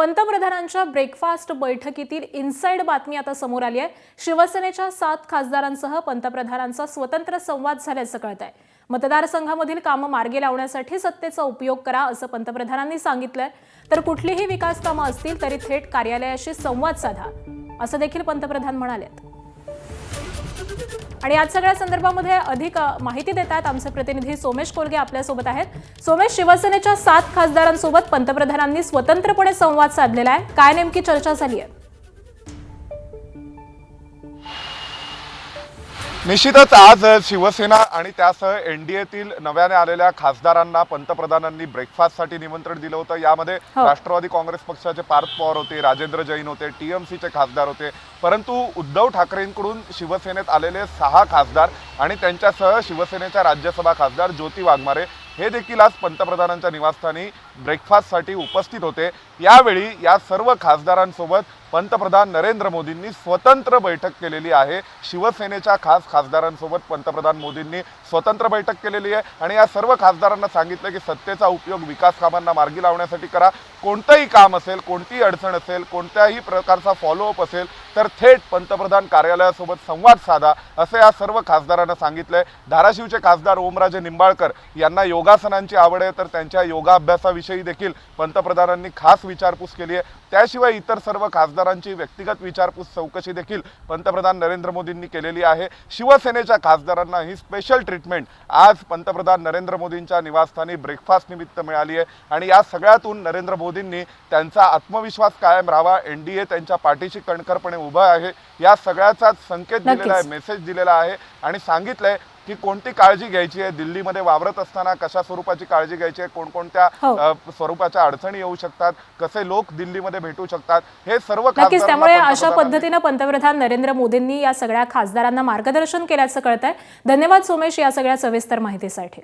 पंतप्रधानांच्या ब्रेकफास्ट बैठकीतील इनसाइड बातमी आता समोर आली आहे। शिवसेनेच्या 7 खासदारांसह पंतप्रधानांचा स्वतंत्र संवाद झाल्याचं कळत आहे। मतदारसंघामधील कामं मार्गी लावण्यासाठी सत्तेचा उपयोग करा असं पंतप्रधानांनी सांगितलंय। तर कुठलीही विकास कामं असतील तरी थेट कार्यालयाशी संवाद साधा असं देखील पंतप्रधान म्हणालेत। आणि आज सगळ्या संदर्भामध्ये अधिक माहिती देतात आमचे प्रतिनिधी सोमेश कोलगे आपल्या सोबत आहेत। सोमेश, शिवसेनेच्या 7 खासदारांसोबत पंतप्रधानांनी स्वतंत्रपणे संवाद साधलेला आहे, काय नेमकी चर्चा झाली आहे? निश्चितच आज शिवसेना आणि त्यासह एनडीएतील नव्याने आलेल्या खासदारांना पंतप्रधानांनी ब्रेकफास्टसाठी निमंत्रण दिलं होतं। यामध्ये राष्ट्रवादी काँग्रेस पक्षाचे पार्थ पवार होते, राजेंद्र जैन होते, टीएमसीचे खासदार होते। परंतु उद्धव ठाकरेंकडून शिवसेनेत आलेले 6 खासदार आणि त्यांच्यासह शिवसेनेच्या राज्यसभा खासदार ज्योती वाघमारे हे देखील आज पंतप्रधानांच्या निवासस्थानी ब्रेकफास्टसाठी उपस्थित होते। यावेळी या सर्व खासदारांसोबत पंतप्रधान नरेंद्र मोदींनी स्वतंत्र बैठक केलेली आहे। शिवसेनेच्या खास खासदारांसोबत पंतप्रधान मोदींनी स्वतंत्र बैठक केलेली आहे आणि या सर्व खासदारांना सांगितलं की सत्तेचा उपयोग विकास कामांना मार्गी लावण्यासाठी करा। कोणतंही काम असेल, कोणतीही अडचण असेल, कोणत्याही प्रकारचा फॉलोअप असेल तर थेट पंतप्रधान कार्यालयासोबत संवाद साधा असं या सर्व खासदारांना सांगितलंय। धाराशिवचे खासदार ओमराजे निंबाळकर यांना योगासनांची आवड आहे, तर त्यांच्या योगाभ्यासाविषयी देखील पंतप्रधानांनी खास विचारपूस केली आहे। त्याशिवाय इतर सर्व खासदारांची व्यक्तिगत विचारपूस चौकशी देखील पंतप्रधान नरेंद्र मोदींनी केलेली आहे। शिवसेनेच्या खासदारांना ही स्पेशल ट्रीटमेंट आज पंतप्रधान नरेंद्र मोदींच्या निवासस्थानी ब्रेकफास्ट निमित्त मिळाली आहे आणि या सगळ्यातून नरेंद्र मोदींनी त्यांचा आत्मविश्वास कायम राहावा, एनडीए त्यांच्या पाठीशी कणखरपणे उभा आहे या सगळ्याचा संकेत दिलेला आहे, मेसेज दिलेला आहे आणि सांगितलंय की कोणती काळजी घ्यायची आहे, दिल्लीमध्ये वावरत असताना कशा स्वरूपाची काळजी घ्यायची आहे, कोणकोणत्या स्वरूपाच्या अडचणी येऊ शकतात, कसे लोक दिल्लीमध्ये भेटू शकतात, हे सर्व नक्कीच। त्यामुळे अशा पद्धतीने पंतप्रधान नरेंद्र मोदींनी या सगळ्या खासदारांना मार्गदर्शन केल्याचं कळतंय। धन्यवाद सोमेश या सगळ्या सविस्तर माहितीसाठी।